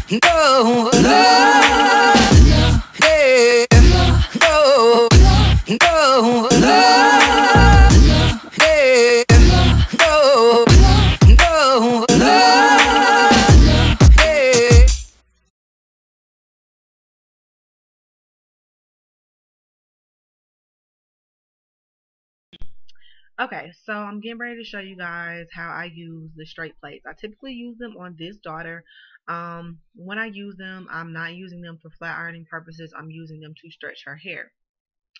no, no, yeah, no, no, no, yeah, no, no, yeah. Okay, so I'm getting ready to show you guys how I use the straight plates. I typically use them on this daughter. When I use them, I'm not using them for flat ironing purposes. I'm using them to stretch her hair.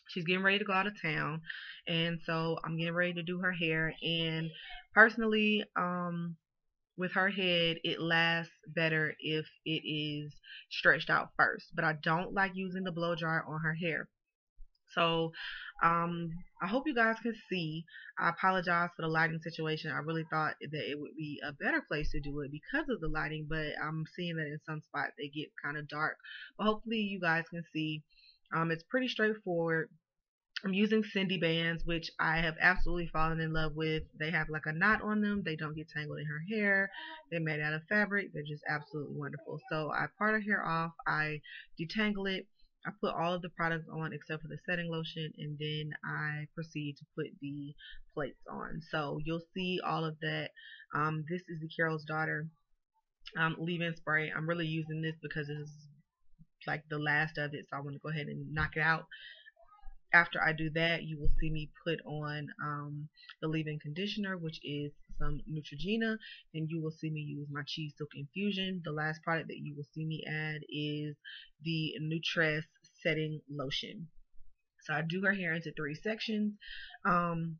She's getting ready to go out of town, and so I'm getting ready to do her hair. And personally, with her head, it lasts better if it is stretched out first. But I don't like using the blow dryer on her hair. So um, I hope you guys can see. I apologize for the lighting situation. I really thought that it would be a better place to do it because of the lighting, but I'm seeing that in some spots it gets kind of dark. But hopefully you guys can see. It's pretty straightforward. I'm using Cindy bands, which I have absolutely fallen in love with. They have like a knot on them. They don't get tangled in her hair. They're made out of fabric. They're just absolutely wonderful. So I part her hair off. I detangle it. I put all of the products on except for the setting lotion, and then I proceed to put the plates on. So you'll see all of that. This is the Carol's Daughter leave-in spray. I'm really using this because this is like the last of it, so I want to go ahead and knock it out. After I do that, you will see me put on the leave-in conditioner, which is some Neutrogena, and you will see me use my Cheese Silk Infusion. The last product that you will see me add is the Nutress Setting Lotion. So I do her hair into 3 sections. Um,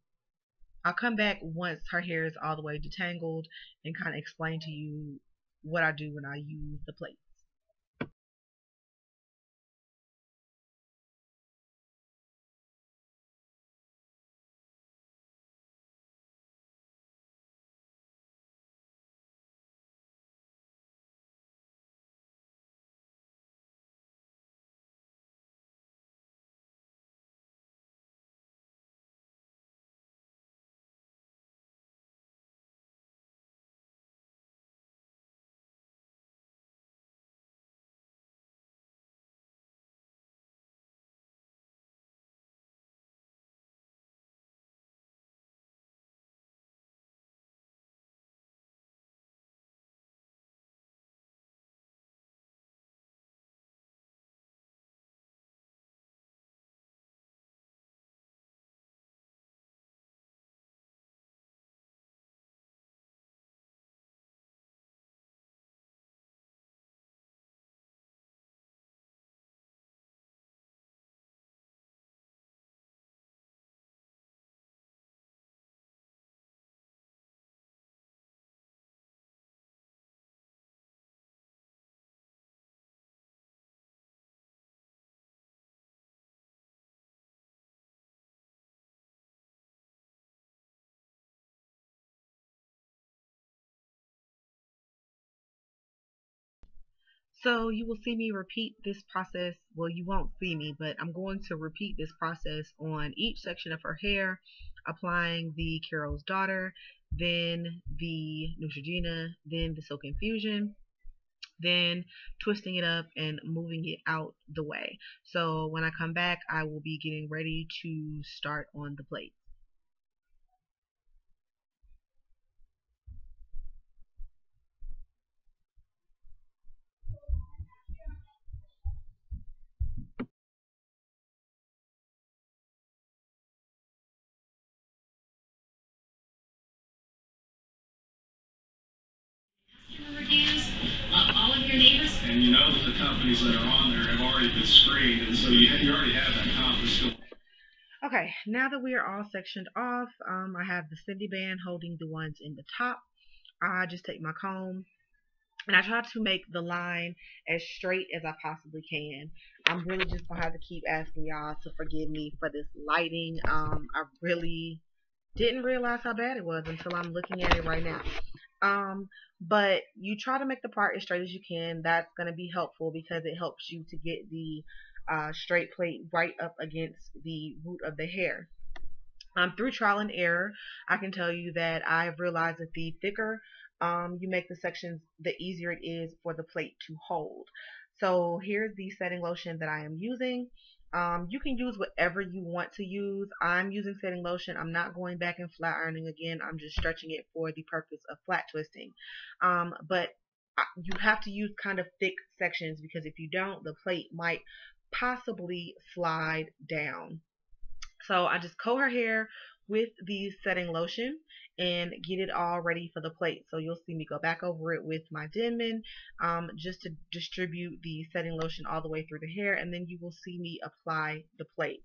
I'll come back once her hair is all the way detangled and kind of explain to you what I do when I use the plate. So you will see me repeat this process. Well, you won't see me, but I'm going to repeat this process on each section of her hair, applying the Carol's Daughter, then the Neutrogena, then the Silk Infusion, then twisting it up and moving it out the way. So when I come back, I will be getting ready to start on the plate. Reviews, all of your neighbors. And you know that the companies that are on there have already been screened, and so you already have that confidence going. Okay, now that we are all sectioned off, I have the Cindy band holding the ones in the top. I just take my comb and I try to make the line as straight as I possibly can. I'm really just gonna have to keep asking y'all to forgive me for this lighting. I really didn't realize how bad it was until I'm looking at it right now. But you try to make the part as straight as you can. That's gonna be helpful because it helps you to get the straight plate right up against the root of the hair. Through trial and error, I can tell you that I've realized that the thicker you make the sections, the easier it is for the plate to hold. So here's the setting lotion that I am using. You can use whatever you want to use. I'm using setting lotion. I'm not going back and flat ironing again. I'm just stretching it for the purpose of flat twisting. But you have to use kind of thick sections, because if you don't, the plate might possibly slide down. So I just coat her hair with the setting lotion and get it all ready for the plate. So you'll see me go back over it with my Denman, just to distribute the setting lotion all the way through the hair, and then you will see me apply the plate.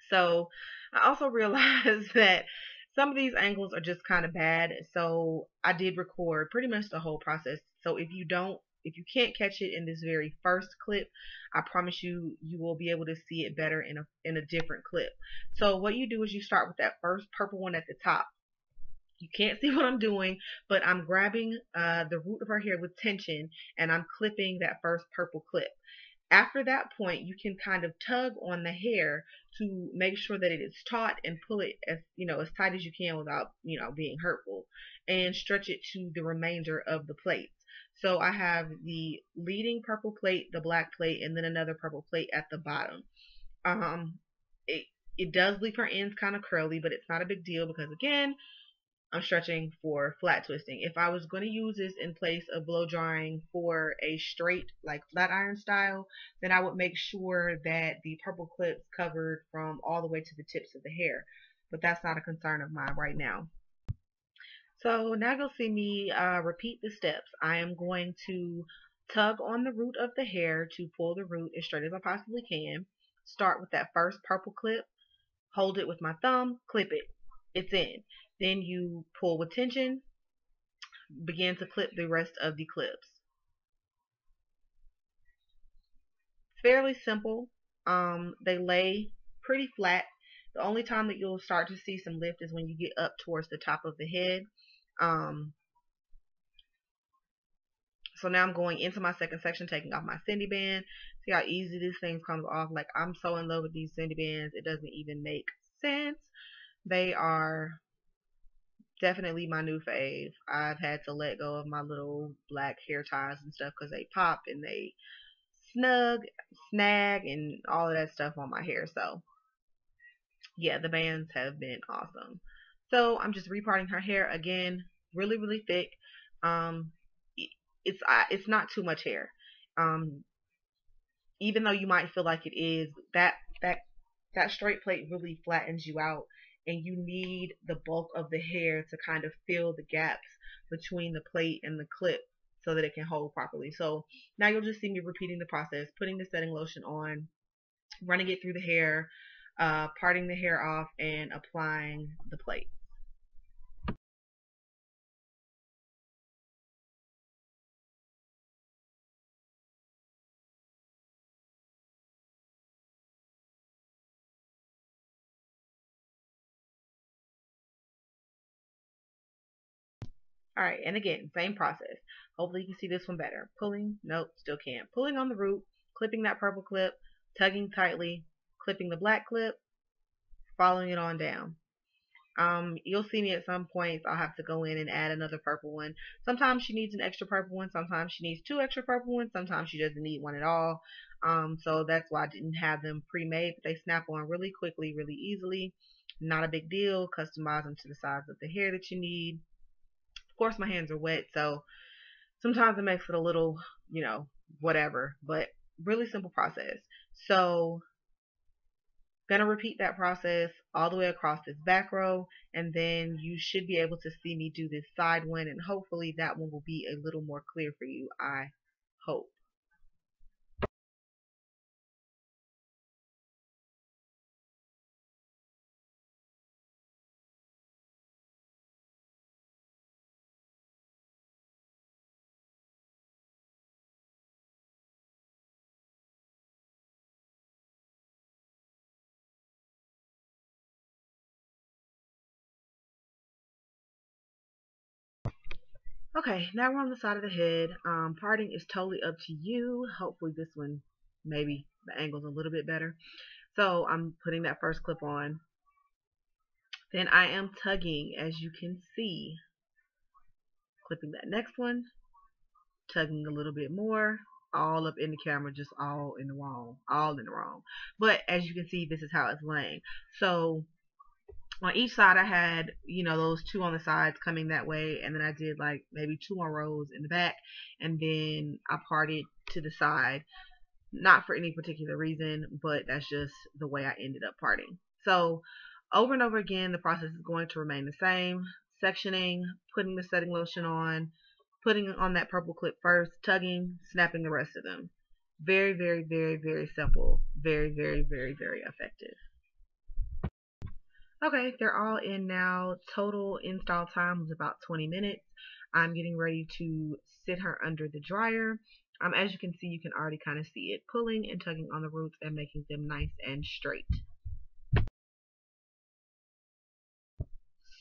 So I also realized that some of these angles are just kind of bad, so I did record pretty much the whole process. So if you can't catch it in this very first clip, I promise you, you will be able to see it better in a different clip. So what you do is you start with that first purple one at the top. You can't see what I'm doing, but I'm grabbing the root of her hair with tension, and I'm clipping that first purple clip. After that point, you can kind of tug on the hair to make sure that it is taut, and pull it as tight as you can without being hurtful, and stretch it to the remainder of the plates. So I have the leading purple plate, the black plate, and then another purple plate at the bottom. It it does leave her ends kind of curly, but it's not a big deal, because again, I'm stretching for flat twisting. If I was going to use this in place of blow drying for a straight, like flat iron style, then I would make sure that the purple clips covered from all the way to the tips of the hair. But that's not a concern of mine right now. So now you'll see me repeat the steps. I am going to tug on the root of the hair to pull the root as straight as I possibly can. Start with that first purple clip, hold it with my thumb, clip it. It's in. Then you pull with tension, begin to clip the rest of the clips. It's fairly simple. They lay pretty flat. The only time that you'll start to see some lift is when you get up towards the top of the head. So now I'm going into my second section, taking off my Cindy band. See how easy this thing comes off. Like, I'm so in love with these Cindy bands, it doesn't even make sense. They are definitely my new fave. I've had to let go of my little black hair ties and stuff because they pop and they snag, and all of that stuff on my hair. So yeah, the bands have been awesome. So I'm just reparting her hair again, really, really thick. It's not too much hair. Even though you might feel like it is, that straight plate really flattens you out, and you need the bulk of the hair to kind of fill the gaps between the plate and the clip so that it can hold properly. So now you'll just see me repeating the process, putting the setting lotion on, running it through the hair, parting the hair off, and applying the plate. Alright, and again, same process. Hopefully you can see this one better. Pulling, nope, still can't. Pulling on the root, clipping that purple clip, tugging tightly, clipping the black clip, following it on down. You'll see me at some points, I'll have to go in and add another purple one. Sometimes she needs an extra purple one, sometimes she needs 2 extra purple ones, sometimes she doesn't need one at all. So that's why I didn't have them pre-made, but they snap on really quickly, really easily. Not a big deal. Customize them to the size of the hair that you need. Of course, my hands are wet, so sometimes it makes it a little, whatever, but really simple process. So gonna repeat that process all the way across this back row, and then you should be able to see me do this side one, and hopefully that one will be a little more clear for you, I hope. Okay, now we're on the side of the head. Parting is totally up to you. Hopefully this one, maybe the angle's a little bit better. So I'm putting that first clip on, Then I am tugging, as you can see. Clipping that next one, tugging a little bit more, all up in the camera, just all in the wrong. But as you can see, this is how it's laying. So on each side I had, those two on the sides coming that way, and then I did like maybe 2 more rows in the back, and then I parted to the side, not for any particular reason, but that's just the way I ended up parting. So over and over again, the process is going to remain the same. Sectioning, putting the setting lotion on, putting on that purple clip first, tugging, snapping the rest of them. Very, very, very, very simple. Very, very, very, very effective. Okay, they're all in now. Total install time was about 20 minutes. I'm getting ready to sit her under the dryer. As you can see, you can already kind of see it pulling and tugging on the roots and making them nice and straight.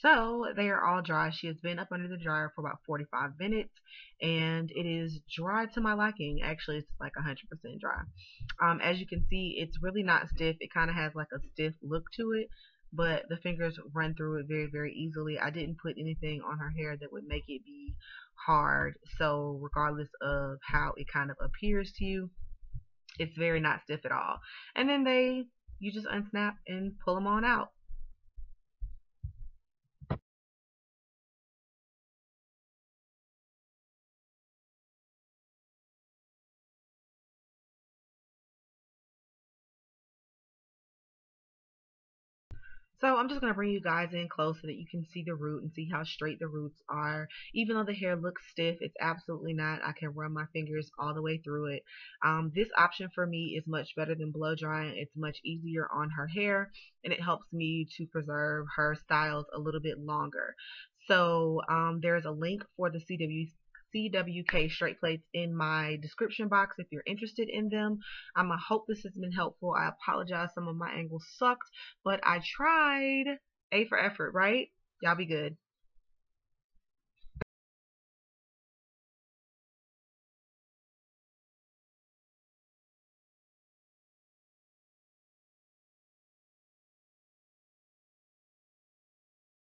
So they are all dry. She has been up under the dryer for about 45 minutes, and it is dry to my liking. Actually, it's like 100% dry. As you can see, it's really not stiff. It kind of has like a stiff look to it, but the fingers run through it very, very easily. I didn't put anything on her hair that would make it be hard. So regardless of how it kind of appears to you, it's very not stiff at all. And then you just unsnap and pull them on out. So I'm just going to bring you guys in close so that you can see the root and see how straight the roots are. Even though the hair looks stiff, it's absolutely not. I can run my fingers all the way through it. This option for me is much better than blow drying. It's much easier on her hair, and it helps me to preserve her styles a little bit longer. So there's a link for the CWK straight plates in my description box if you're interested in them. I hope this has been helpful. I apologize, some of my angles sucked, but I tried. A for effort, right? Y'all be good.